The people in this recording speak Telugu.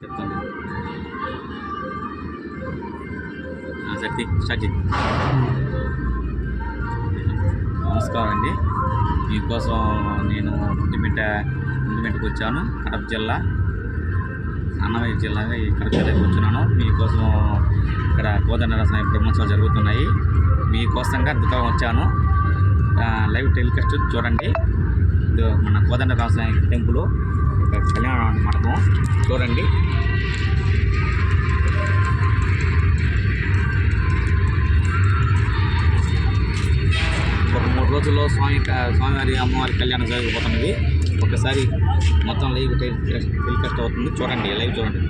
చెప్తాను. శక్తి స్టార్ట్ చేయి. నమస్కారం అండి. మీకోసం నేను ముందుమెట్టుకు వచ్చాను. కడప జిల్లా, అన్నమయ్య జిల్లాగా ఈ కడప జిల్లాకి వచ్చున్నాను. మీకోసం ఇక్కడ కోదండరామ బ్రహ్మోత్సవాలు జరుగుతున్నాయి. మీకోసంగా అద్భుతంగా వచ్చాను. లైవ్ టెలికాస్ట్ చూడండి. ఇది మన కోదండరామ టెంపుల్ కళ్యాణ మండపం చూడండి. ఒక 3 రోజుల్లో స్వామివారి అమ్మవారి కళ్యాణం జరగబోతున్నది. ఒకసారి మొత్తం లైవ్ టెలికాస్ట్ అవుతుంది. చూడండి, లైవ్ చూడండి.